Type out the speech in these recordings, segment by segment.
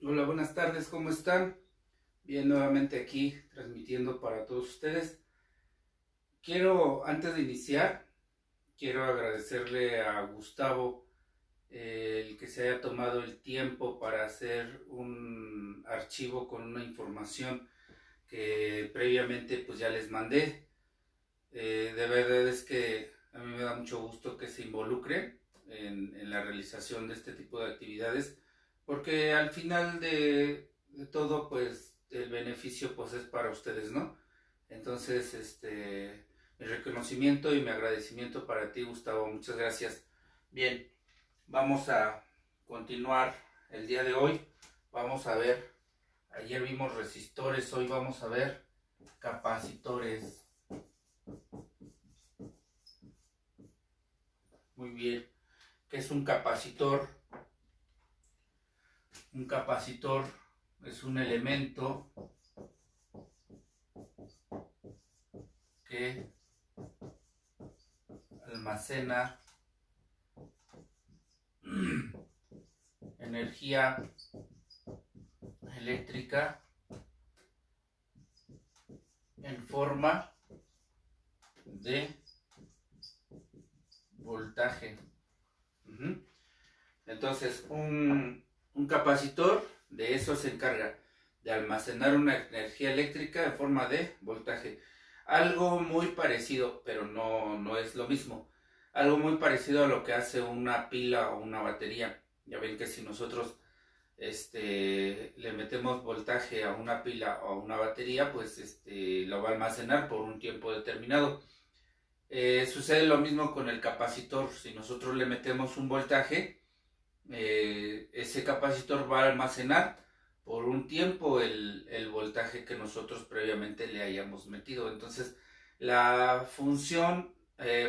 Hola, buenas tardes, ¿cómo están? Bien, nuevamente aquí transmitiendo para todos ustedes. Antes de iniciar, quiero agradecerle a Gustavo el que se haya tomado el tiempo para hacer un archivo con una información que previamente pues ya les mandé. De verdad es que a mí me da mucho gusto que se involucre en la realización de este tipo de actividades, porque al final de todo, pues el beneficio pues es para ustedes, ¿no? Entonces, mi reconocimiento y mi agradecimiento para ti, Gustavo, muchas gracias. Bien, vamos a continuar el día de hoy. Vamos a ver, ayer vimos resistores, hoy vamos a ver capacitores. Muy bien. ¿Qué es un capacitor? Un capacitor es un elemento que almacena energía eléctrica en forma de voltaje. Entonces, un capacitor de eso se encarga, de almacenar una energía eléctrica en forma de voltaje. Algo muy parecido, pero no es lo mismo. Algo muy parecido a lo que hace una pila o una batería. Ya ven que si nosotros le metemos voltaje a una pila o a una batería, pues lo va a almacenar por un tiempo determinado. Sucede lo mismo con el capacitor. Si nosotros le metemos un voltaje, ese capacitor va a almacenar por un tiempo el voltaje que nosotros previamente le hayamos metido. Entonces, la función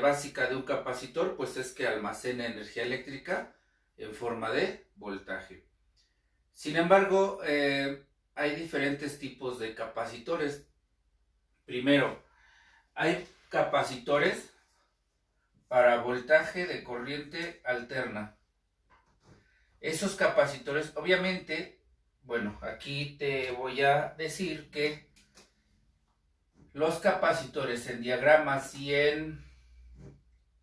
básica de un capacitor pues es que almacene energía eléctrica en forma de voltaje. Sin embargo, hay diferentes tipos de capacitores. Primero, hay capacitores para voltaje de corriente alterna. Esos capacitores, obviamente, bueno, aquí te voy a decir que los capacitores en diagramas y en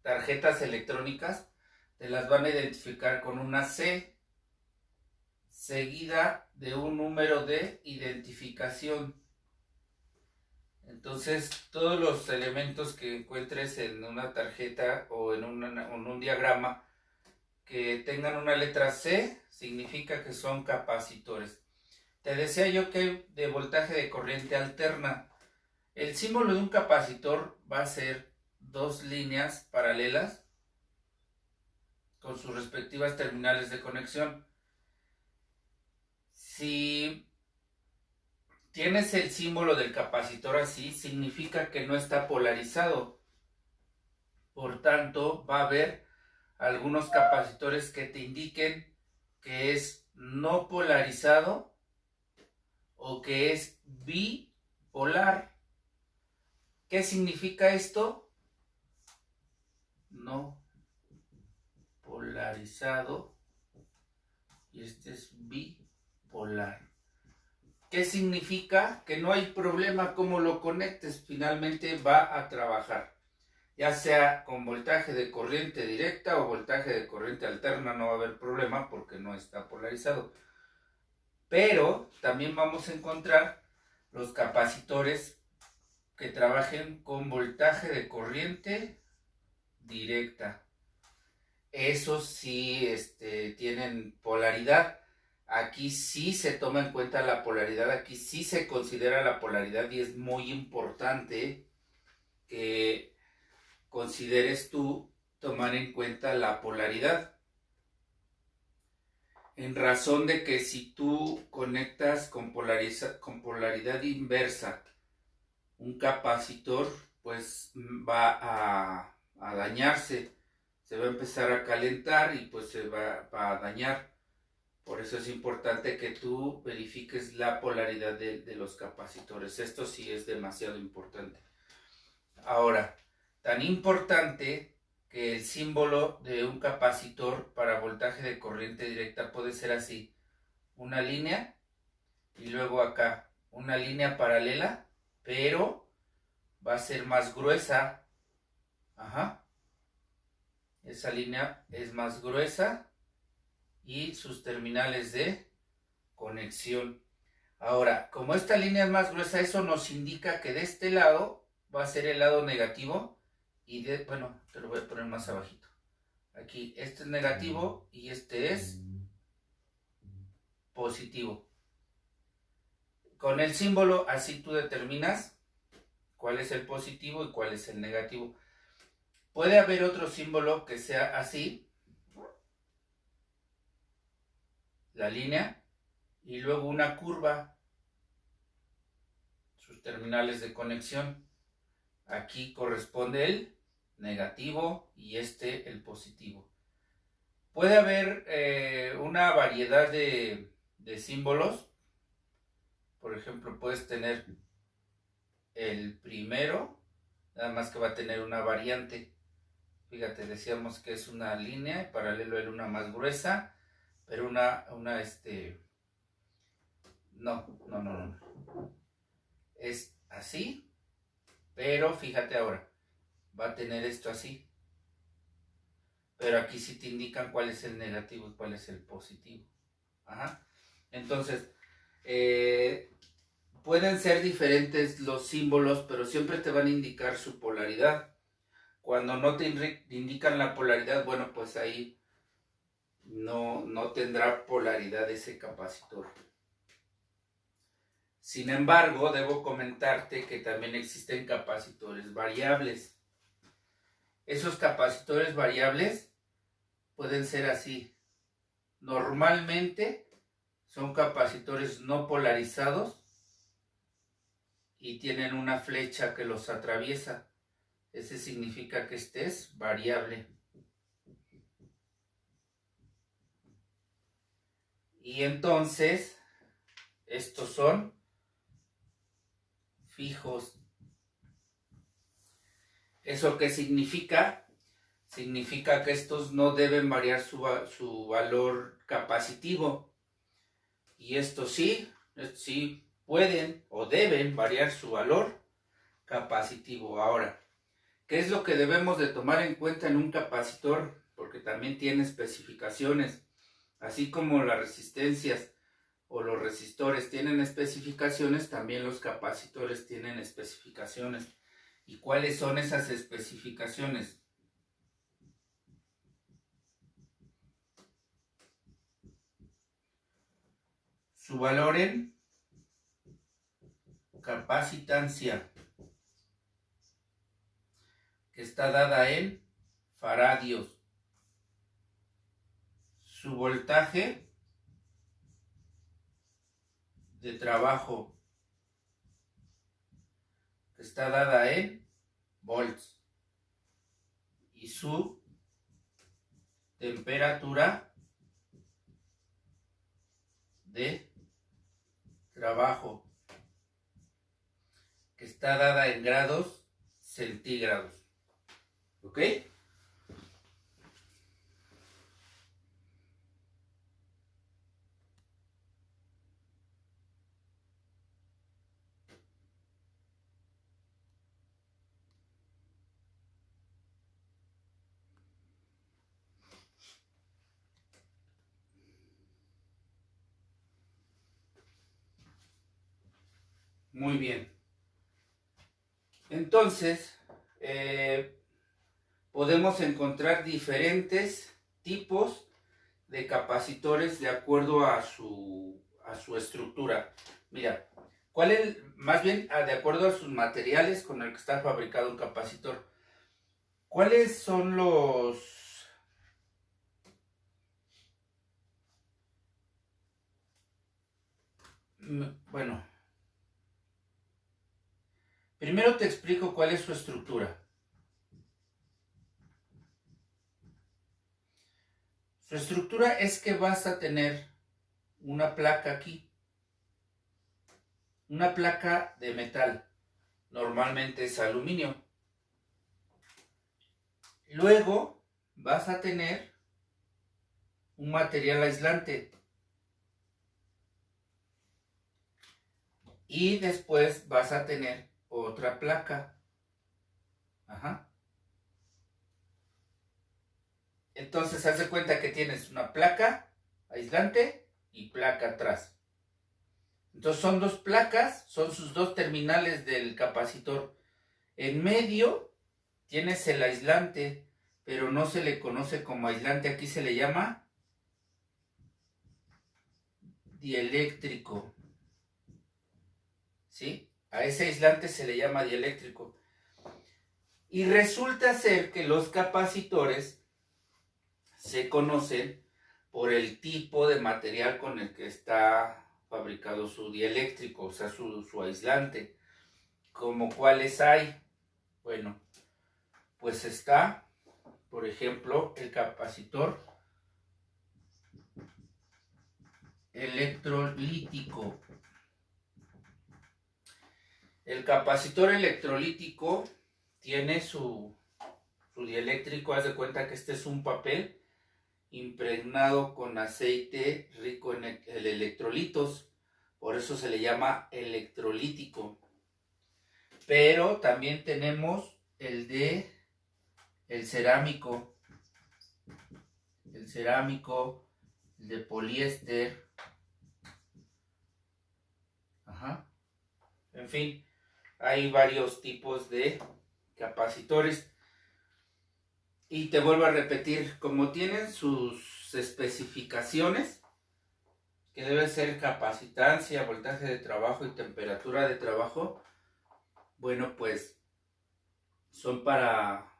tarjetas electrónicas te las van a identificar con una C seguida de un número de identificación. Entonces, todos los elementos que encuentres en una tarjeta o en un diagrama que tengan una letra C, significa que son capacitores. Te decía yo que de voltaje de corriente alterna. El símbolo de un capacitor va a ser dos líneas paralelas con sus respectivas terminales de conexión. Si tienes el símbolo del capacitor así, significa que no está polarizado. Por tanto, va a haber algunos capacitores que te indiquen que es no polarizado o que es bipolar. ¿Qué significa esto? No polarizado y este es bipolar. ¿Qué significa? Que no hay problema cómo lo conectes, finalmente va a trabajar. Ya sea con voltaje de corriente directa o voltaje de corriente alterna, no va a haber problema porque no está polarizado. Pero también vamos a encontrar los capacitores que trabajen con voltaje de corriente directa. Esos sí tienen polaridad. Aquí sí se toma en cuenta la polaridad, aquí sí se considera la polaridad y es muy importante que consideres tú tomar en cuenta la polaridad. En razón de que si tú conectas con polaridad inversa un capacitor, pues va a dañarse, se va a empezar a calentar y pues va a dañar. Por eso es importante que tú verifiques la polaridad de los capacitores. Esto sí es demasiado importante. Ahora, tan importante que el símbolo de un capacitor para voltaje de corriente directa puede ser así: una línea y luego acá una línea paralela, pero va a ser más gruesa. Ajá. Esa línea es más gruesa y sus terminales de conexión. Ahora, como esta línea es más gruesa, eso nos indica que de este lado va a ser el lado negativo y bueno, te lo voy a poner más abajito. Aquí, este es negativo y este es positivo. Con el símbolo, así tú determinas cuál es el positivo y cuál es el negativo. Puede haber otro símbolo que sea así, la línea, y luego una curva, sus terminales de conexión. Aquí corresponde el negativo y este el positivo. Puede haber una variedad de símbolos. Por ejemplo, puedes tener el primero, nada más que va a tener una variante. Fíjate, decíamos que es una línea y paralelo a una más gruesa, pero no. Es así, pero fíjate ahora, va a tener esto así. Pero aquí sí te indican cuál es el negativo y cuál es el positivo. Ajá. Entonces, pueden ser diferentes los símbolos, pero siempre te van a indicar su polaridad. Cuando no te indican la polaridad, bueno, pues ahí no tendrá polaridad ese capacitor. Sin embargo, debo comentarte que también existen capacitores variables. Esos capacitores variables pueden ser así. Normalmente son capacitores no polarizados y tienen una flecha que los atraviesa. Ese significa que este es variable. Y entonces, estos son fijos. ¿Eso qué significa? Significa que estos no deben variar su valor capacitivo. Y estos sí pueden o deben variar su valor capacitivo. Ahora, ¿qué es lo que debemos de tomar en cuenta en un capacitor? Porque también tiene especificaciones. Así como las resistencias o los resistores tienen especificaciones, también los capacitores tienen especificaciones. ¿Y cuáles son esas especificaciones? Su valor en capacitancia, que está dada en faradios. Su voltaje de trabajo, que está dada en volts. Y su temperatura de trabajo, que está dada en grados centígrados. ¿Ok? Muy bien. Entonces, podemos encontrar diferentes tipos de capacitores de acuerdo a su estructura. Mira, más bien de acuerdo a sus materiales con el que está fabricado un capacitor. ¿Cuáles son bueno, primero te explico cuál es su estructura. Su estructura es que vas a tener una placa aquí, una placa de metal, normalmente es aluminio. Luego vas a tener un material aislante. y después vas a tener otra placa. Ajá. Entonces haz de cuenta que tienes una placa aislante y placa atrás. Entonces son dos placas, son sus dos terminales del capacitor. En medio tienes el aislante, pero no se le conoce como aislante, aquí se le llama dieléctrico. ¿Sí? A ese aislante se le llama dieléctrico. Y resulta ser que los capacitores se conocen por el tipo de material con el que está fabricado su dieléctrico, o sea, su aislante. ¿Como cuáles hay? Bueno, pues está, por ejemplo, el capacitor electrolítico. El capacitor electrolítico tiene su dieléctrico. Haz de cuenta que este es un papel impregnado con aceite rico en electrolitos, por eso se le llama electrolítico. Pero también tenemos el cerámico, el de poliéster. Ajá. En fin, hay varios tipos de capacitores. Y te vuelvo a repetir, como tienen sus especificaciones, que debe ser capacitancia, voltaje de trabajo y temperatura de trabajo, bueno, pues son para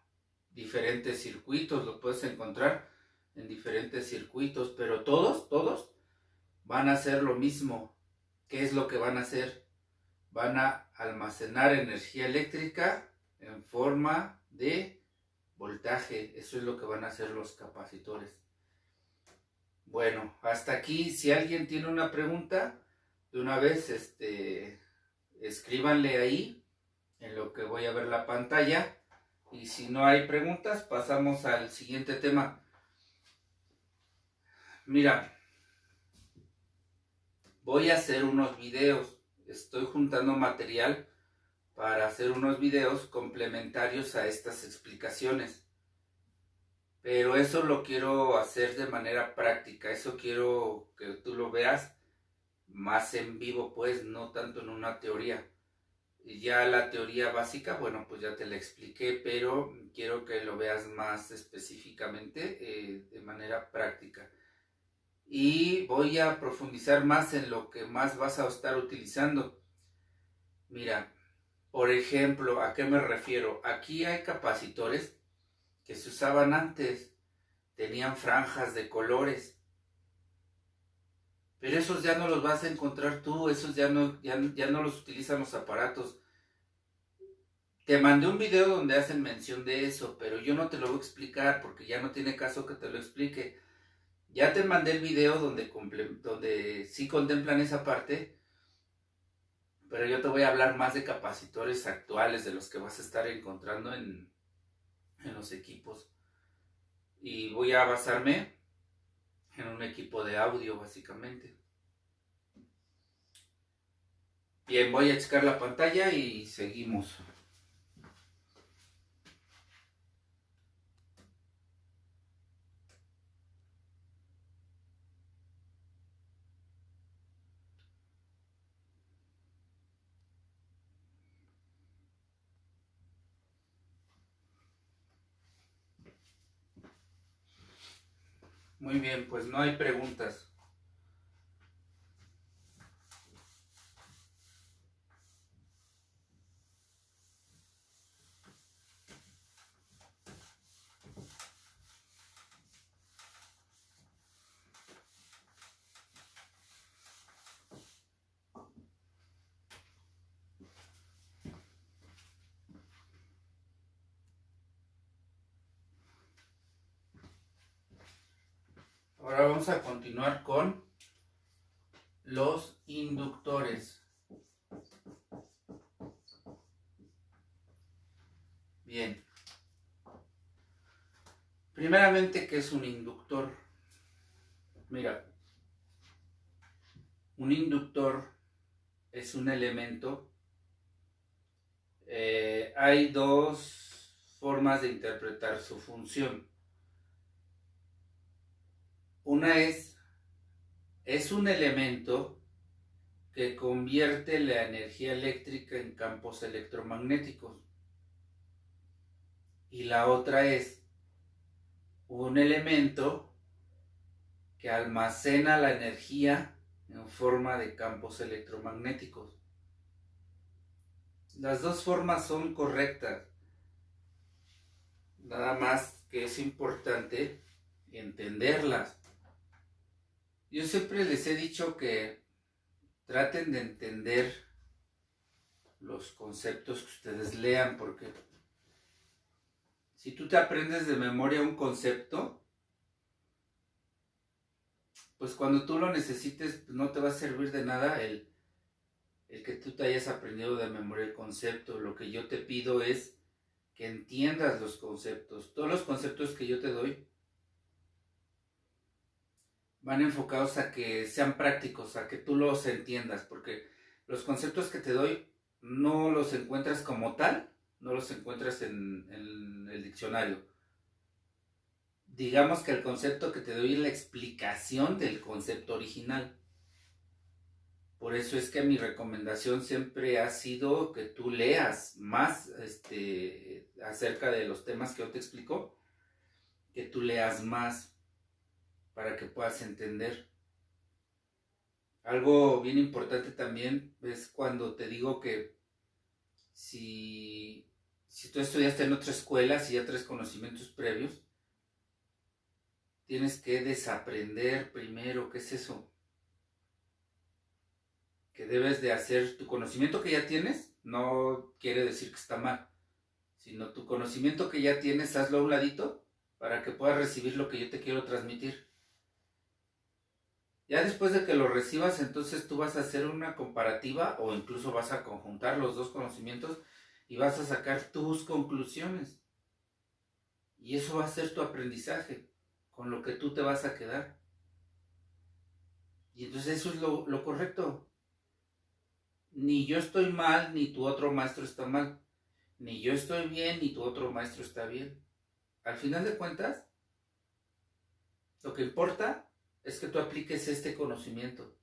diferentes circuitos, lo puedes encontrar en diferentes circuitos, pero todos van a hacer lo mismo. ¿Qué es lo que van a hacer? Van a almacenar energía eléctrica en forma de voltaje. Eso es lo que van a hacer los capacitores. Bueno, hasta aquí. Si alguien tiene una pregunta, de una vez escríbanle ahí en lo que voy a ver la pantalla. Y si no hay preguntas, pasamos al siguiente tema. Mira, voy a hacer unos videos. Estoy juntando material para hacer unos videos complementarios a estas explicaciones. Pero eso lo quiero hacer de manera práctica. Eso quiero que tú lo veas más en vivo, pues, no tanto en una teoría. Y ya la teoría básica, bueno, pues ya te la expliqué, pero quiero que lo veas más específicamente, de manera práctica. Y voy a profundizar más en lo que más vas a estar utilizando. Mira, por ejemplo, ¿a qué me refiero? Aquí hay capacitores que se usaban antes, tenían franjas de colores, pero esos ya no los vas a encontrar tú, esos ya no los utilizan los aparatos. Te mandé un video donde hacen mención de eso, pero yo no te lo voy a explicar porque ya no tiene caso que te lo explique. Ya te mandé el video donde sí contemplan esa parte, pero yo te voy a hablar más de capacitores actuales, de los que vas a estar encontrando en los equipos. Y voy a basarme en un equipo de audio, básicamente. Bien, voy a checar la pantalla y seguimos. Muy bien, pues no hay preguntas. Ahora vamos a continuar con los inductores. Bien. Primeramente, ¿qué es un inductor? Mira, un inductor es un elemento. Hay dos formas de interpretar su función. Una es un elemento que convierte la energía eléctrica en campos electromagnéticos. Y la otra es un elemento que almacena la energía en forma de campos electromagnéticos. Las dos formas son correctas. Nada más que es importante entenderlas. Yo siempre les he dicho que traten de entender los conceptos que ustedes lean, porque si tú te aprendes de memoria un concepto, pues cuando tú lo necesites, pues no te va a servir de nada el que tú te hayas aprendido de memoria el concepto. Lo que yo te pido es que entiendas los conceptos. Todos los conceptos que yo te doy van enfocados a que sean prácticos, a que tú los entiendas, porque los conceptos que te doy no los encuentras como tal, no los encuentras en el diccionario. Digamos que el concepto que te doy es la explicación del concepto original. Por eso es que mi recomendación siempre ha sido que tú leas más acerca de los temas que yo te explico, que tú leas más para que puedas entender. Algo bien importante también es cuando te digo que si tú estudiaste en otra escuela, si ya traes conocimientos previos, tienes que desaprender primero. ¿Qué es eso? Que debes de hacer. Tu conocimiento que ya tienes no quiere decir que está mal, sino tu conocimiento que ya tienes, hazlo a un ladito para que puedas recibir lo que yo te quiero transmitir. Ya después de que lo recibas, entonces tú vas a hacer una comparativa o incluso vas a conjuntar los dos conocimientos y vas a sacar tus conclusiones. Y eso va a ser tu aprendizaje, con lo que tú te vas a quedar. Y entonces eso es lo correcto. Ni yo estoy mal, ni tu otro maestro está mal. Ni yo estoy bien, ni tu otro maestro está bien. Al final de cuentas, lo que importa es que tú apliques este conocimiento,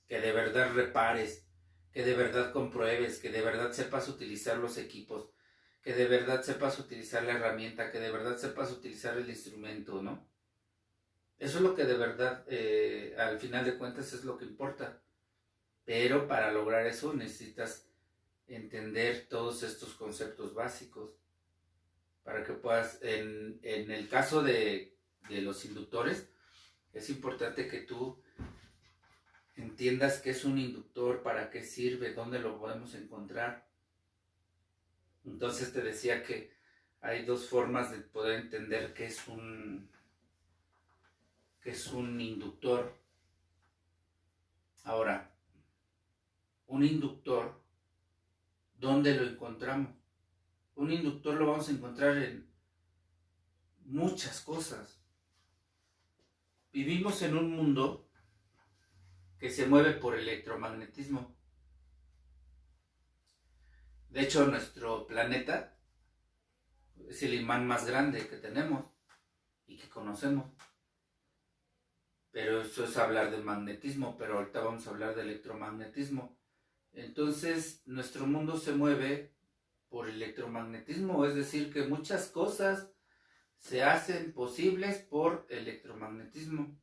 que de verdad repares, que de verdad compruebes, que de verdad sepas utilizar los equipos, que de verdad sepas utilizar la herramienta, que de verdad sepas utilizar el instrumento, ¿no? Eso es lo que de verdad, al final de cuentas, es lo que importa. Pero para lograr eso necesitas entender todos estos conceptos básicos para que puedas, en el caso de los inductores, es importante que tú entiendas qué es un inductor, para qué sirve, dónde lo podemos encontrar. Entonces te decía que hay dos formas de poder entender qué es un inductor. Ahora, un inductor, ¿dónde lo encontramos? Un inductor lo vamos a encontrar en muchas cosas. Vivimos en un mundo que se mueve por electromagnetismo. De hecho, nuestro planeta es el imán más grande que tenemos y que conocemos. Pero eso es hablar de magnetismo, pero ahorita vamos a hablar de electromagnetismo. Entonces, nuestro mundo se mueve por electromagnetismo, es decir, que muchas cosas se hacen posibles por electromagnetismo.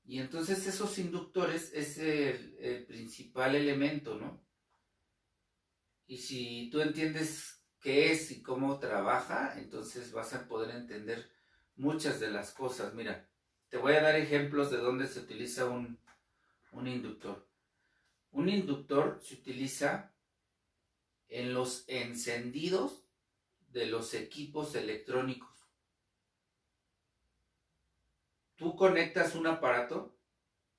Y entonces esos inductores es el principal elemento, ¿no? Y si tú entiendes qué es y cómo trabaja, entonces vas a poder entender muchas de las cosas. Mira, te voy a dar ejemplos de dónde se utiliza un inductor. Un inductor se utiliza en los encendidos de los equipos electrónicos. Tú conectas un aparato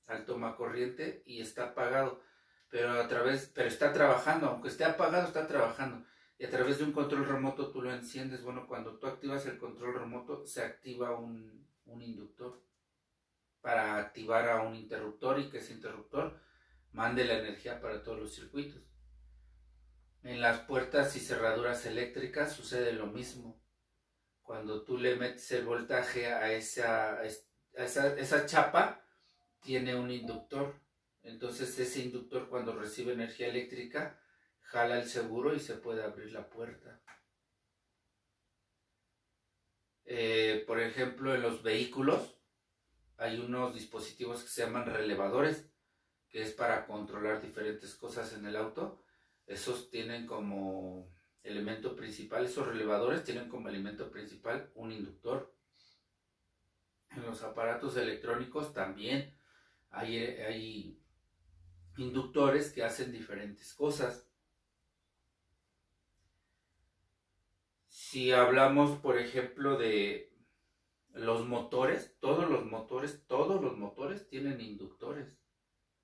al tomacorriente y está apagado, pero está trabajando, aunque esté apagado, está trabajando. Y a través de un control remoto tú lo enciendes. Bueno, cuando tú activas el control remoto, se activa un inductor para activar a un interruptor y que ese interruptor mande la energía para todos los circuitos. En las puertas y cerraduras eléctricas sucede lo mismo. Cuando tú le metes el voltaje a esa chapa, tiene un inductor. Entonces ese inductor, cuando recibe energía eléctrica, jala el seguro y se puede abrir la puerta. Por ejemplo, en los vehículos hay unos dispositivos que se llaman relevadores, que es para controlar diferentes cosas en el auto. Esos tienen como elemento principal, esos relevadores tienen como elemento principal un inductor. En los aparatos electrónicos también hay inductores que hacen diferentes cosas. Si hablamos, por ejemplo, de los motores, todos los motores tienen inductores.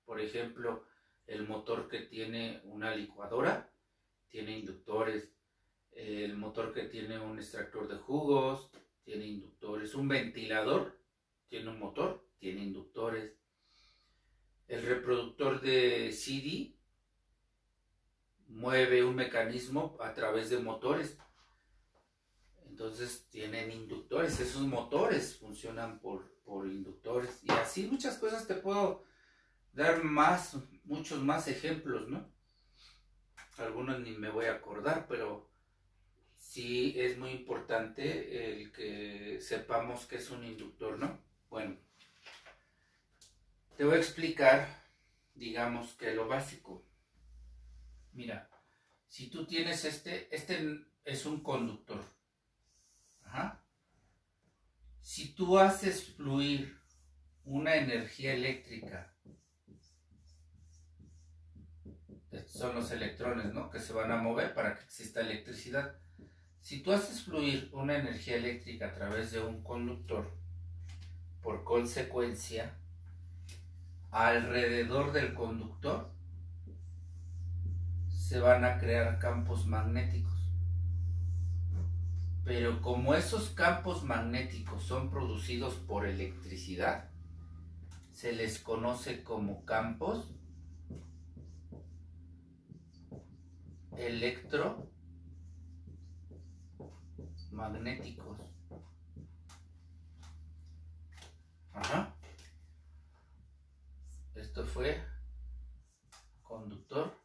Por ejemplo, el motor que tiene una licuadora tiene inductores. El motor que tiene un extractor de jugos tiene inductores. Un ventilador tiene un motor, tiene inductores. El reproductor de CD mueve un mecanismo a través de motores. Entonces tienen inductores. Esos motores funcionan por inductores. Y así muchas cosas te puedo dar muchos más ejemplos, ¿no? Algunos ni me voy a acordar, pero sí es muy importante el que sepamos que es un inductor, ¿no? Bueno, te voy a explicar, digamos que lo básico. Mira, si tú tienes este es un conductor. Ajá. Si tú haces fluir una energía eléctrica, estos son los electrones, ¿no?, que se van a mover para que exista electricidad. Si tú haces fluir una energía eléctrica a través de un conductor, por consecuencia, alrededor del conductor se van a crear campos magnéticos. Pero como esos campos magnéticos son producidos por electricidad, se les conoce como campos electromagnéticos. Ajá. Esto fue conductor.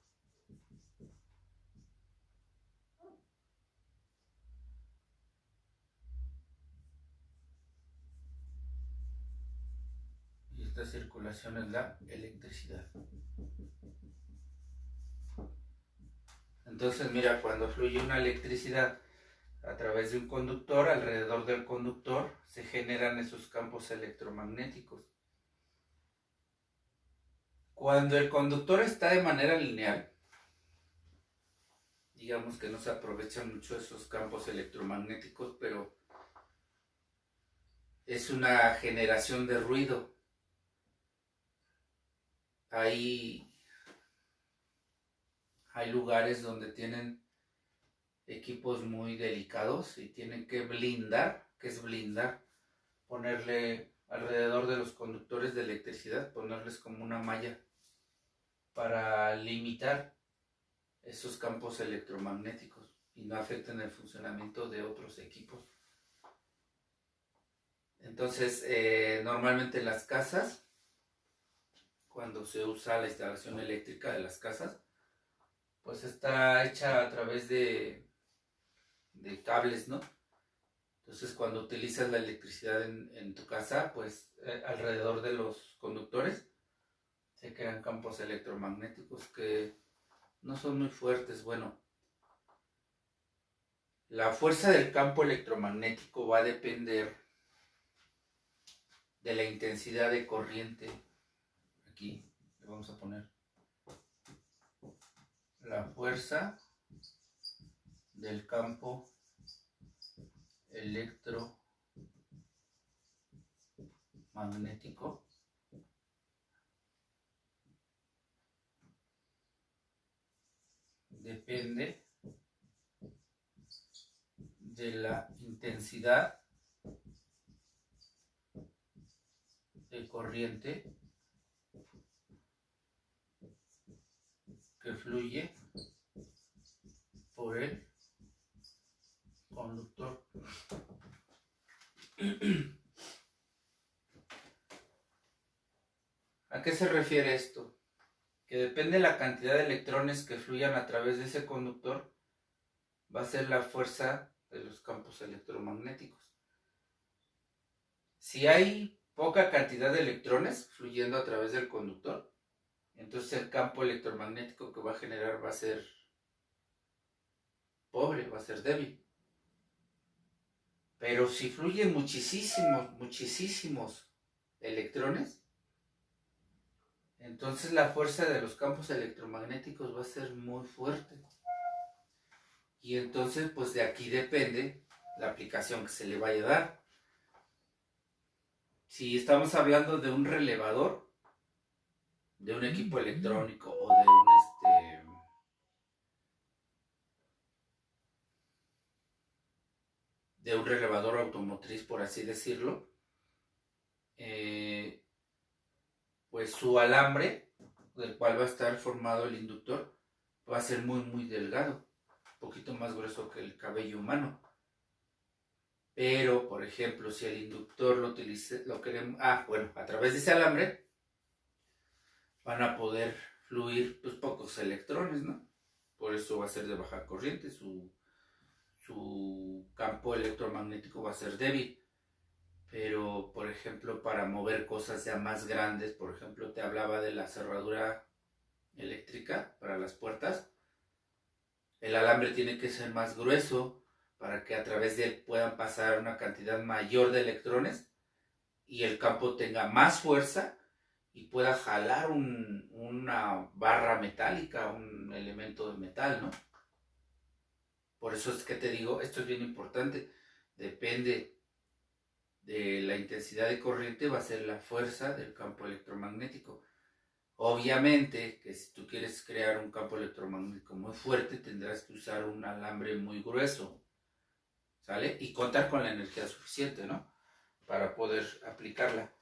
Y esta circulación es la electricidad. Entonces, mira, cuando fluye una electricidad a través de un conductor, alrededor del conductor se generan esos campos electromagnéticos. Cuando el conductor está de manera lineal, digamos que no se aprovechan mucho esos campos electromagnéticos, pero es una generación de ruido. Hay lugares donde tienen equipos muy delicados y tienen que blindar. ¿Qué es blindar? Ponerle alrededor de los conductores de electricidad, ponerles como una malla para limitar esos campos electromagnéticos y no afecten el funcionamiento de otros equipos. Entonces, normalmente en las casas, cuando se usa la instalación eléctrica de las casas, pues está hecha a través de cables, ¿no? Entonces, cuando utilizas la electricidad en tu casa, pues alrededor de los conductores se crean campos electromagnéticos que no son muy fuertes. Bueno, la fuerza del campo electromagnético va a depender de la intensidad de corriente. Aquí le vamos a poner la fuerza del campo electromagnético depende de la intensidad de corriente que fluye por el conductor. ¿A qué se refiere esto? Que depende de la cantidad de electrones que fluyan a través de ese conductor, va a ser la fuerza de los campos electromagnéticos. Si hay poca cantidad de electrones fluyendo a través del conductor, entonces el campo electromagnético que va a generar va a ser pobre, va a ser débil. Pero si fluyen muchísimos electrones, entonces la fuerza de los campos electromagnéticos va a ser muy fuerte. Y entonces pues de aquí depende la aplicación que se le vaya a dar. Si estamos hablando de un relevador, de un equipo electrónico o de un relevador automotriz, por así decirlo, pues su alambre, del cual va a estar formado el inductor, va a ser muy delgado, un poquito más grueso que el cabello humano. Pero, por ejemplo, si el inductor lo queremos, a través de ese alambre van a poder fluir pues pocos electrones, ¿no? Por eso va a ser de baja corriente, su campo electromagnético va a ser débil. Pero, por ejemplo, para mover cosas ya más grandes, por ejemplo, te hablaba de la cerradura eléctrica para las puertas, el alambre tiene que ser más grueso para que a través de él puedan pasar una cantidad mayor de electrones y el campo tenga más fuerza y pueda jalar una barra metálica, un elemento de metal, ¿no? Por eso es que te digo, esto es bien importante, depende de la intensidad de corriente, va a ser la fuerza del campo electromagnético. Obviamente que si tú quieres crear un campo electromagnético muy fuerte, tendrás que usar un alambre muy grueso, ¿sale? Y contar con la energía suficiente, ¿no? Para poder aplicarla.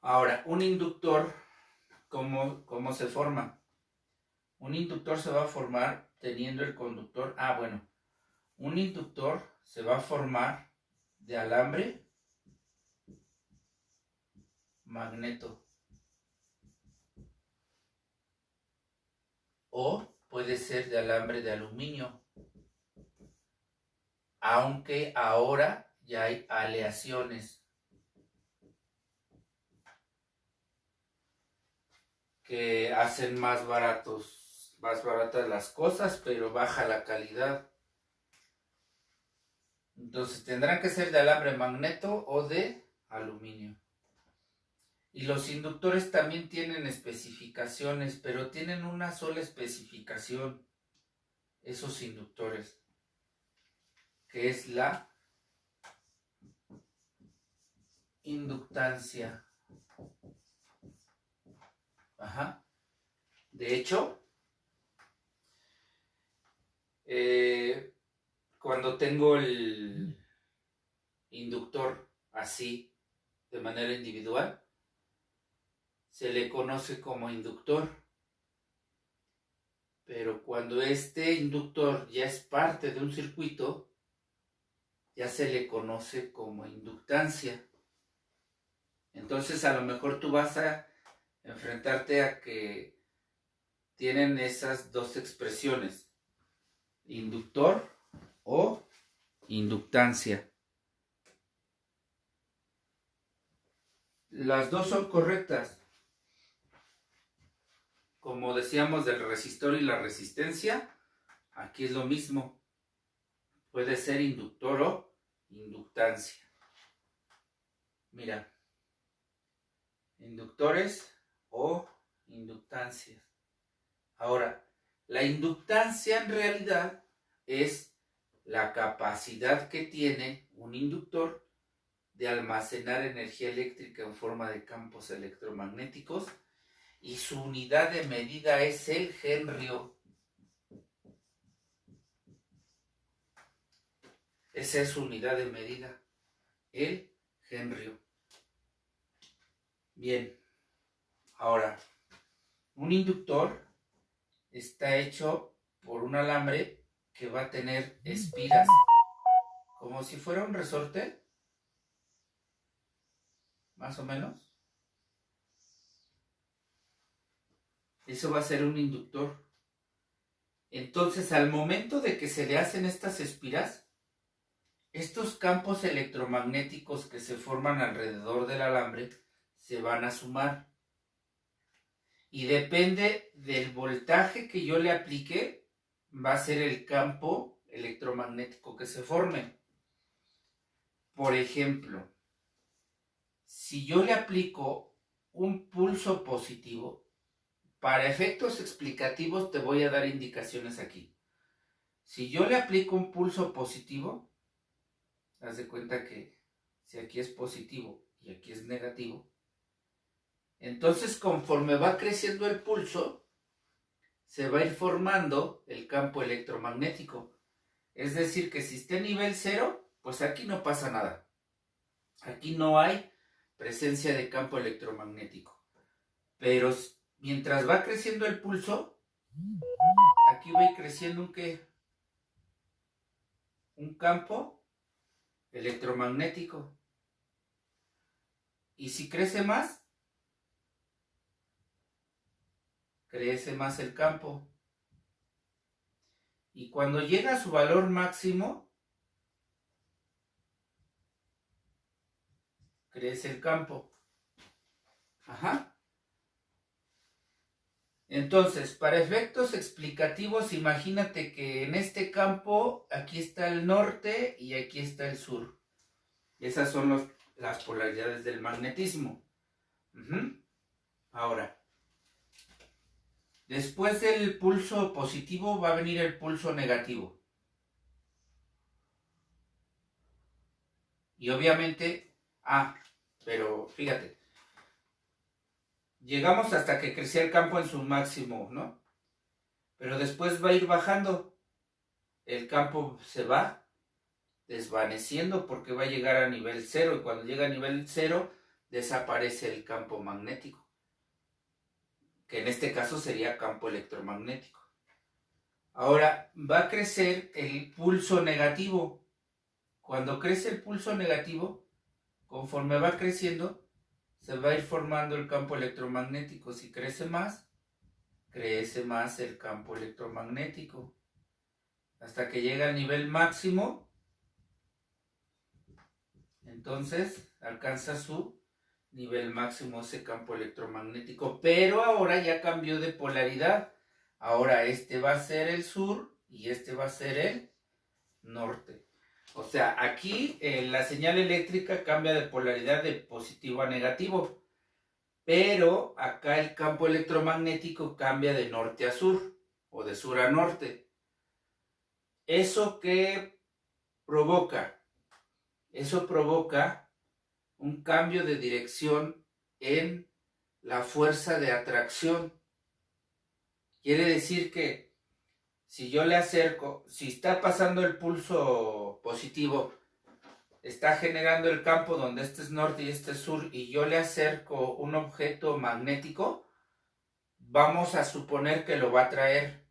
Ahora, un inductor, ¿cómo se forma? Un inductor se va a formar teniendo el conductor. Un inductor se va a formar de alambre magneto. O puede ser de alambre de aluminio. Aunque ahora ya hay aleaciones que hacen más baratas las cosas, pero baja la calidad. Entonces tendrán que ser de alambre magneto o de aluminio. Y los inductores también tienen especificaciones, pero tienen una sola especificación, esos inductores, que es la inductancia. De hecho, cuando tengo el inductor así, de manera individual, se le conoce como inductor. Pero cuando este inductor ya es parte de un circuito, ya se le conoce como inductancia. Entonces a lo mejor tú vas a enfrentarte a que tienen esas dos expresiones, inductor o inductancia. Las dos son correctas. Como decíamos del resistor y la resistencia, aquí es lo mismo. Puede ser inductor o inductancia. Mira, inductores o inductancias. Ahora, la inductancia en realidad es la capacidad que tiene un inductor de almacenar energía eléctrica en forma de campos electromagnéticos y su unidad de medida es el henrio. Esa es su unidad de medida, el henrio. Bien, ahora, un inductor está hecho por un alambre que va a tener espiras, como si fuera un resorte, más o menos. Eso va a ser un inductor. Entonces, al momento de que se le hacen estas espiras, estos campos electromagnéticos que se forman alrededor del alambre se van a sumar. Y depende del voltaje que yo le aplique, va a ser el campo electromagnético que se forme. Por ejemplo, si yo le aplico un pulso positivo, para efectos explicativos te voy a dar indicaciones aquí. Si yo le aplico un pulso positivo, haz de cuenta que si aquí es positivo y aquí es negativo, entonces conforme va creciendo el pulso, se va a ir formando el campo electromagnético. Es decir, que si está en nivel 0, pues aquí no pasa nada. Aquí no hay presencia de campo electromagnético. Pero mientras va creciendo el pulso, aquí va a ir creciendo un campo electromagnético. Y si crece más el campo. Y cuando llega a su valor máximo, crece el campo. Ajá. Entonces, para efectos explicativos, imagínate que en este campo, aquí está el norte y aquí está el sur. Esas son las polaridades del magnetismo. Ahora, después del pulso positivo va a venir el pulso negativo. Y obviamente, pero fíjate, llegamos hasta que crecía el campo en su máximo, ¿no? Pero después va a ir bajando. El campo se va desvaneciendo porque va a llegar a nivel 0 y cuando llega a nivel 0 desaparece el campo magnético, que en este caso sería campo electromagnético. Ahora va a crecer el pulso negativo. Cuando crece el pulso negativo, conforme va creciendo, se va a ir formando el campo electromagnético. Si crece más el campo electromagnético, hasta que llega al nivel máximo. Entonces alcanza su nivel máximo ese campo electromagnético, pero ahora ya cambió de polaridad. Ahora este va a ser el sur y este va a ser el norte. O sea, aquí la señal eléctrica cambia de polaridad de positivo a negativo, pero acá el campo electromagnético cambia de norte a sur o de sur a norte. ¿Eso qué provoca? Eso provoca un cambio de dirección en la fuerza de atracción. Quiere decir que si yo le acerco, si está pasando el pulso positivo, está generando el campo donde este es norte y este es sur, y yo le acerco un objeto magnético, vamos a suponer que lo va a traer.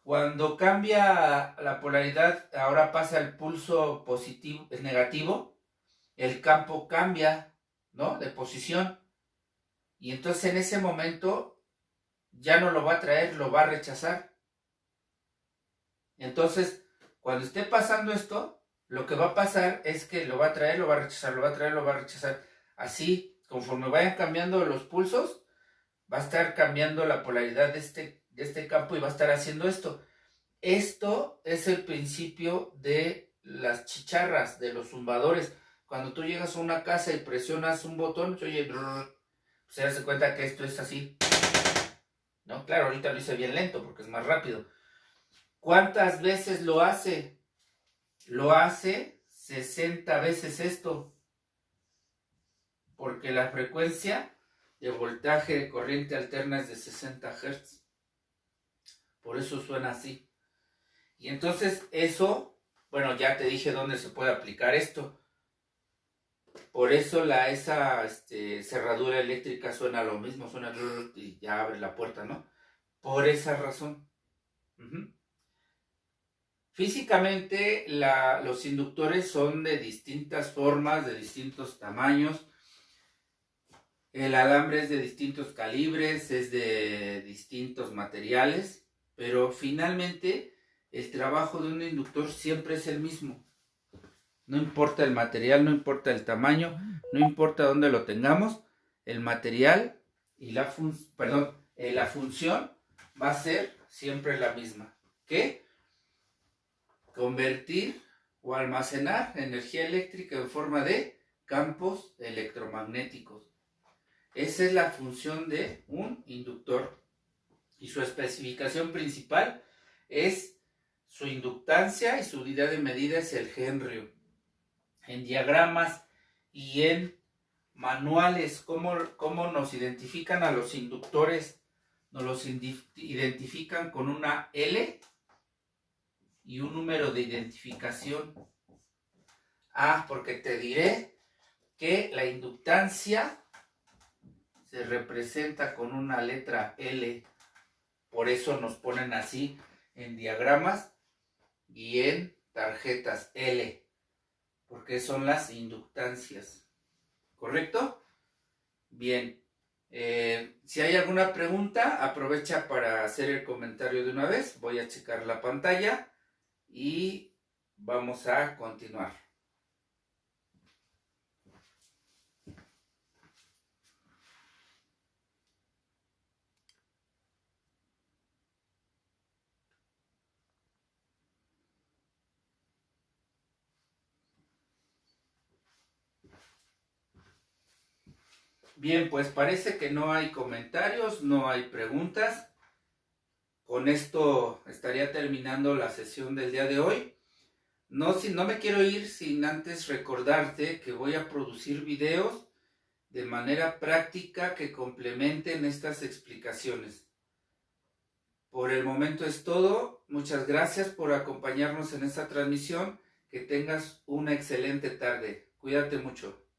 Cuando cambia la polaridad, ahora pasa el pulso positivo, el negativo, el campo cambia, ¿no?, de posición. Y entonces en ese momento ya no lo va a traer, lo va a rechazar. Entonces, cuando esté pasando esto, lo que va a pasar es que lo va a traer, lo va a rechazar, lo va a traer, lo va a rechazar. Así, conforme vayan cambiando los pulsos, va a estar cambiando la polaridad de este campo y va a estar haciendo esto. Esto es el principio de las chicharras, de los zumbadores. Cuando tú llegas a una casa y presionas un botón, se oye, se das cuenta que esto es así, ¿no? Claro, ahorita lo hice bien lento porque es más rápido. ¿Cuántas veces lo hace? Lo hace 60 veces esto, porque la frecuencia de voltaje de corriente alterna es de 60 Hz. Por eso suena así. Y entonces eso, bueno, ya te dije dónde se puede aplicar esto. Por eso esa cerradura eléctrica suena lo mismo, suena y ya abre la puerta, ¿no? por esa razón. Físicamente los inductores son de distintas formas, de distintos tamaños. El alambre es de distintos calibres, es de distintos materiales, pero finalmente el trabajo de un inductor siempre es el mismo. No importa el material, no importa el tamaño, no importa dónde lo tengamos, el material y la función va a ser siempre la misma. ¿Qué? Convertir o almacenar energía eléctrica en forma de campos electromagnéticos. Esa es la función de un inductor. Y su especificación principal es su inductancia y su unidad de medida es el Henry. En diagramas y en manuales, ¿cómo nos identifican a los inductores? Nos los identifican con una L y un número de identificación. Porque te diré que la inductancia se representa con una letra L. Por eso nos ponen así en diagramas y en tarjetas L, porque son las inductancias. ¿Correcto? Bien. Si hay alguna pregunta, aprovecha para hacer el comentario de una vez. Voy a checar la pantalla y vamos a continuar. Bien, pues parece que no hay comentarios, no hay preguntas. Con esto estaría terminando la sesión del día de hoy. No me quiero ir sin antes recordarte que voy a producir videos de manera práctica que complementen estas explicaciones. Por el momento es todo. Muchas gracias por acompañarnos en esta transmisión. Que tengas una excelente tarde. Cuídate mucho.